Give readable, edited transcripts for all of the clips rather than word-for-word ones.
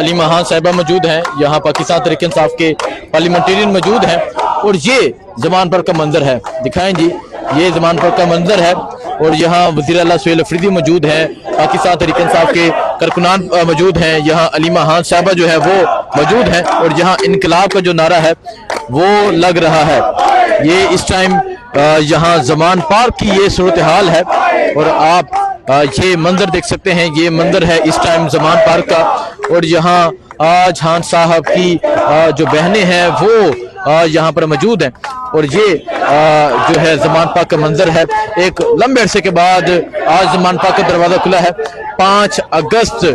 अलीमा खान साहिबा मौजूद हैं, यहाँ पाकिस्तान तहरीक इंसाफ के पार्लियामेंटेरियन मौजूद हैं और ये जमान पर का मंजर है, दिखाएं जी, ये जमान पर का मंजर है। और यहाँ वज़ीर आला सुहेल अफरीदी मौजूद हैं, पाकिस्तान तहरीक इंसाफ के कारकुनान मौजूद हैं, यहाँ अलीमा खान साहिबा जो है वो मौजूद हैं और यहाँ इनकलाब का जो नारा है वो लग रहा है। ये इस टाइम यहाँ जमान पार्क की ये सूरत हाल है और आप ये मंजर देख सकते हैं, ये मंजर है इस टाइम जमान पार्क का। और यहाँ आज खान साहब की जो बहनें हैं वो यहाँ पर मौजूद हैं और ये जो है जमान पार्क का मंजर है। एक लंबे अरसे के बाद आज जमान पार्क का दरवाजा खुला है। 5 अगस्त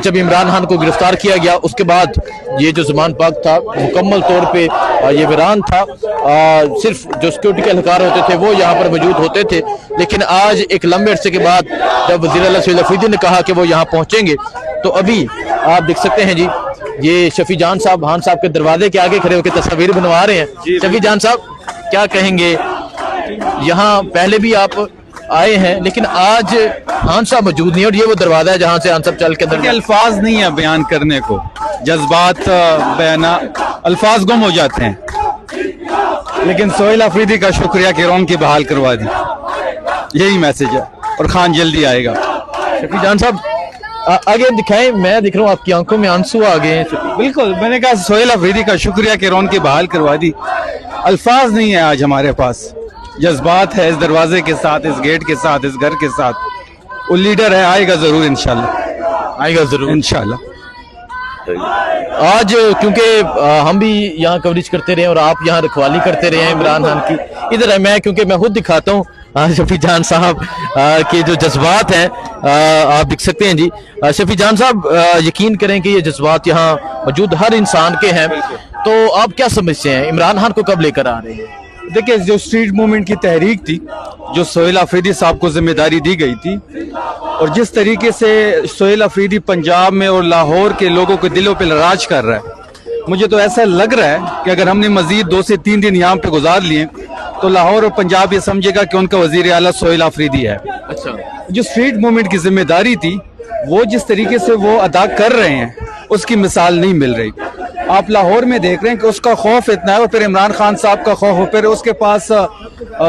जब इमरान खान को गिरफ्तार किया गया उसके बाद ये जो जमान पार्क था मुकम्मल तौर पे ये वीरान था। सिर्फ जो सिक्योरिटी के एहलकार होते थे वो यहाँ पर मौजूद होते थे, लेकिन आज एक लंबे अरसे के बाद जब वज़ीर आला सुहेल अफरीदी ने कहा कि वो यहाँ पहुँचेंगे तो अभी आप देख सकते हैं जी, ये शफी जान साहब खान साहब के दरवाजे के आगे खड़े होकर तस्वीर बनवा रहे हैं। शफी जान साहब क्या कहेंगे, यहाँ पहले भी आप आए हैं लेकिन आज खान साहब मौजूद नहीं और ये वो दरवाजा है जहाँ से खान साहब चल के अंदर। अल्फाज नहीं है बयान करने को, जज्बात बयाना अल्फाज गुम हो जाते हैं, लेकिन सुहेल अफरीदी का शुक्रिया कि रौन की बहाल करवा दी, यही मैसेज है और खान जल्दी आएगा। शफी जान साहब आगे दिखाएं, मैं देख रहा हूँ आपकी आंखों में आंसू आ गए हैं। बिल्कुल, मैंने कहा सुहेल अफरीदी का शुक्रिया कि रौन की बहाल करवा दी। अल्फाज नहीं है आज हमारे पास, जज्बात है इस दरवाजे के साथ, इस गेट के साथ, इस घर के साथ। वो लीडर है, आएगा जरूर इंशाल्लाह, आएगा जरूर इंशाल्लाह। आज क्योंकि हम भी यहाँ कवरेज करते रहे और आप यहाँ रखवाली करते रहे हैं इमरान खान की, इधर है मैं क्योंकि मैं खुद दिखाता हूँ शफी जान साहब के जो जज्बात हैं आप देख सकते हैं जी। शफी जान साहब यकीन करें कि ये जज्बात यहाँ मौजूद हर इंसान के हैं, तो आप क्या समझते हैं इमरान खान को कब लेकर आ रहे हैं? देखिए, जो स्ट्रीट मूवमेंट की तहरीक थी, जो सुहेल अफरीदी साहब को जिम्मेदारी दी गई थी और जिस तरीके से सुहेल अफरीदी पंजाब में और लाहौर के लोगों के दिलों पे राज कर रहा है, मुझे तो ऐसा लग रहा है कि अगर हमने मजीद 2 से 3 दिन यहाँ पे गुजार लिए तो लाहौर और पंजाब ये समझेगा कि उनका वजीर आला सुहेल अफरीदी है। अच्छा, जो स्ट्रीट मूवमेंट की जिम्मेदारी थी वो जिस तरीके से वो अदा कर रहे हैं उसकी मिसाल नहीं मिल रही। आप लाहौर में देख रहे हैं कि उसका खौफ इतना है और फिर इमरान खान साहब का खौफ, फिर उसके पास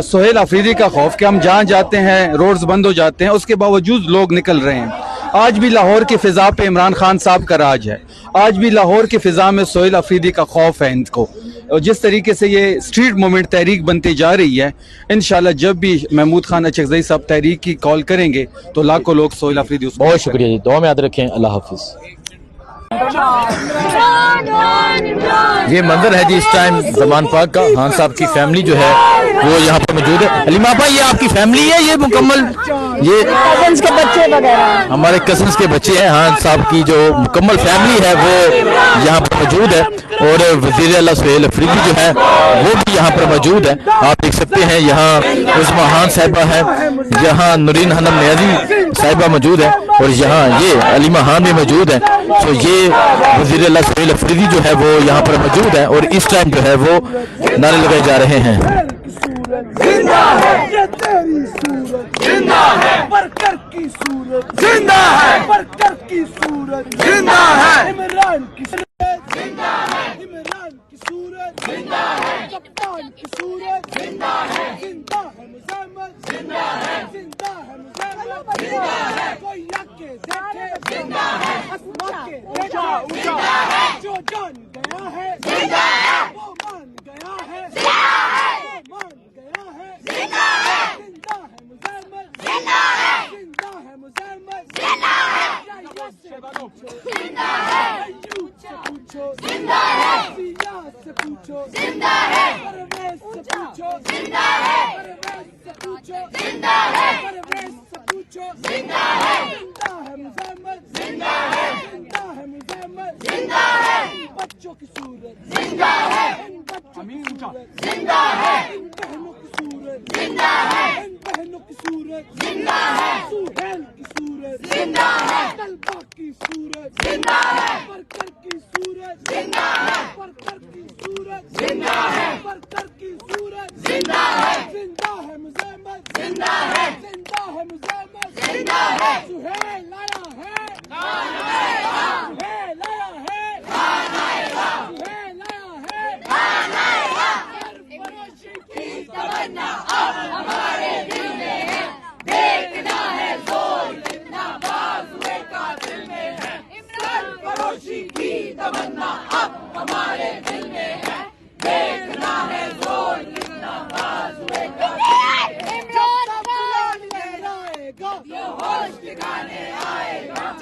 सुहेल अफरीदी का खौफ कि हम जहाँ जाते हैं रोड्स बंद हो जाते हैं, उसके बावजूद लोग निकल रहे हैं। आज भी लाहौर की फिजा पे इमरान खान साहब का राज है, आज भी लाहौर की फिजा में सुहेल अफरीदी का खौफ है इनको। और जिस तरीके से ये स्ट्रीट मूवमेंट तहरीक बनती जा रही है, इंशाल्लाह जब भी महमूद खान अचकज़ई साहब तहरीक की कॉल करेंगे तो लाखों लोग सुहेल अफरीदी। बहुत शुक्रिया जी, दुआ में याद रखें, अल्लाह हाफिज। ये मंदिर है जी इस टाइम जमान पार्क का। खान साहब की फैमिली जो है वो यहाँ पर मौजूद है। अलीमा आपा, ये आपकी फैमिली है? ये मुकम्मल ये कजन्स के बच्चे वगैरह, हमारे कजन्स के बच्चे हैं। खान साहब की जो मुकम्मल फैमिली है वो यहाँ पर मौजूद है और वज़ीर आला सुहेल अफरीदी जो है वो भी यहाँ पर मौजूद है। आप देख सकते हैं यहाँ उस्मा खान साहिबा है, यहाँ नूरीन हनम नियाज़ी साहिबा मौजूद है और यहाँ ये अलीमा खान भी मौजूद है। तो ये वज़ीर आला सुहेल अफरीदी जो है वो यहाँ पर मौजूद है और इस टाइम जो है वो नारे लगाए जा रहे हैं। जिंदा है ये तेरी सूरत, जिंदा है बरकर की सूरत, जिंदा है बरकर की सूरत, जिंदा है इमरान की सूरत, जिंदा है इमरान की सूरत, जिंदा है कप्तान की सूरत, जिंदा है मुज़म्मिल, जिंदा है मुज़म्मिल, जिंदा है कोई आके देखे, जिंदा है आसमां के देखे, जिंदा है जो जान गया है, जिंदा है वो मान गया है, जिंदा है वो मान गया है, जिंदा है मुज़म्मिल, जिंदा है मुज़म्मिल, जिंदा है जिंदा है यूं से पूछो, जिंदा है सिया से पूछो, जिंदा है परवेज़ से पूछो, जिंदा है परवेज़ से पूछो, जिंदा है परवेज़ से पूछो, जिंदा है मुज़म्मिल, जिंदा है मुज़म्मिल, जिंदा है बच्चों की सूरत, जिंदा है बच्चों की सूरत, जिंदा है बहनों की सूरत, जिंदा है बहनों की सूरत, जिंदा है सुहेल की सूरत, जिंदा है तलबा की सूरत, जिंदा है बरकर की सूरत, जिंदा है बरकर की सूरत, जिंदा है बरकर की सूरत, जिंदा है मुज़म्मिल, जिंदा है मुज़म्मिल, जिंदा है सुहेल आया है, सुहेल आया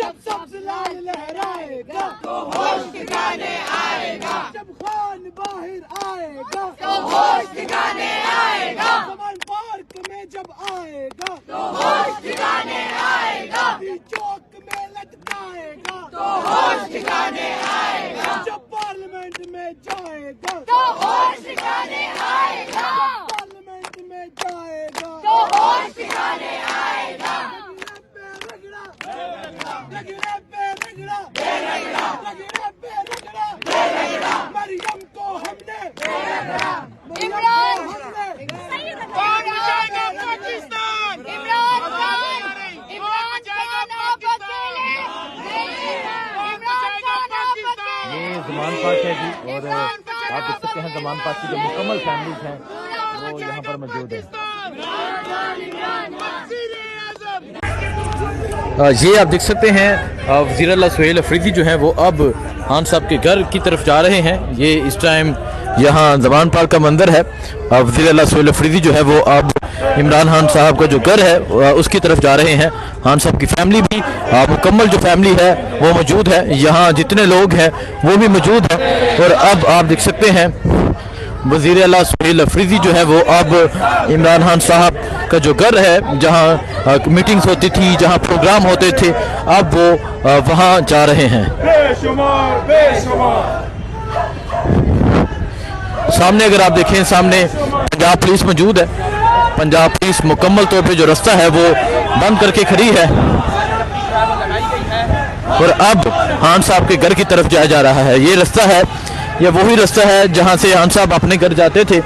जब सब्ज लाल लहराएगा तो होश ठिकाने आएगा, जब खान बाहर आएगा तो होश ठिकाने आएगा, जमान पार्क में जब आएगा तो होश ठिकाने आएगा, चौक में लटकाएगा तो होश ठिकाने आएगा, जब पार्लियामेंट में जाएगा तो होश ठिकाने आएगा, पार्लियामेंट में जाएगा तो होश ठिकाने आएगा। मरियम को हमने इमरान कौन जाएगा पाकिस्तान, इमरान खान आप अकेले ये ज़मान पाक है जी, और आप देख सकते हैं ज़मान पाक की जो मुकम्मल फैमिलीज हैं वो यहाँ पर मौजूद है। ये आप देख सकते हैं वज़ीर आला सुहेल अफरीदी जो हैं वो अब खान साहब के घर की तरफ जा रहे हैं। ये इस टाइम यहाँ ज़मान पार्क का मंदिर है। वज़ीर आला सुहेल अफरीदी जो है वो अब इमरान खान साहब का जो घर है उसकी तरफ जा रहे हैं। खान साहब की फैमिली भी मुकम्मल जो फैमिली है वो मौजूद है, यहाँ जितने लोग हैं वो भी मौजूद हैं। और अब आप देख सकते हैं वज़ीर आला सुहेल अफरीदी जो है वो अब इमरान खान साहब का जो घर है जहाँ मीटिंग्स होती थी, जहाँ प्रोग्राम होते थे, अब वो वहाँ जा रहे हैं। सामने अगर आप देखें, सामने पंजाब पुलिस मौजूद है। पंजाब पुलिस मुकम्मल तौर पे जो रास्ता है वो बंद करके खड़ी है और अब खान साहब के घर की तरफ जाया जा रहा है। ये रास्ता है, ये वही रास्ता है जहाँ से खान साहब अपने घर जाते थे।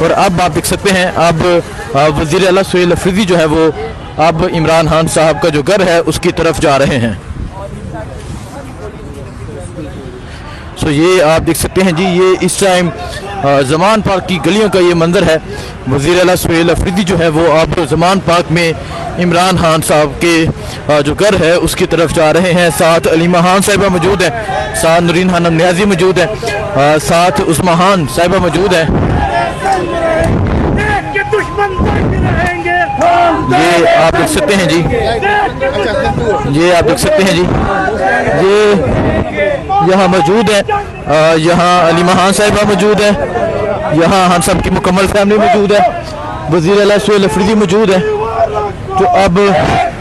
और अब आप देख सकते हैं अब वज़ीर आला सुहेल अफरीदी जो है वो अब इमरान खान साहब का जो घर है उसकी तरफ जा रहे हैं। सो ये आप देख सकते हैं जी, ये इस टाइम ज़मान पार्क की गलियों का ये मंजर है। वज़ीर आला सुहेल अफरीदी जो है वो अब ज़मान पार्क में इमरान खान साहब के जो घर है उसकी तरफ जा रहे हैं। साथ अलीमा खान साहिबा मौजूद है, साथ नूरीन खानम न्याजी मौजूद है, साथ उस्मा खान साहिबा मौजूद है। ये आप देख सकते हैं जी, ये आप देख सकते हैं जी, ये यहाँ मौजूद है। यहाँ अलीमा खान साहिबा मौजूद है, यहाँ खान साहब की मुकम्मल फैमिली मौजूद है, वज़ीर आला सुहेल अफरीदी मौजूद है जो अब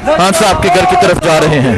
खान साहब के घर की तरफ जा रहे हैं।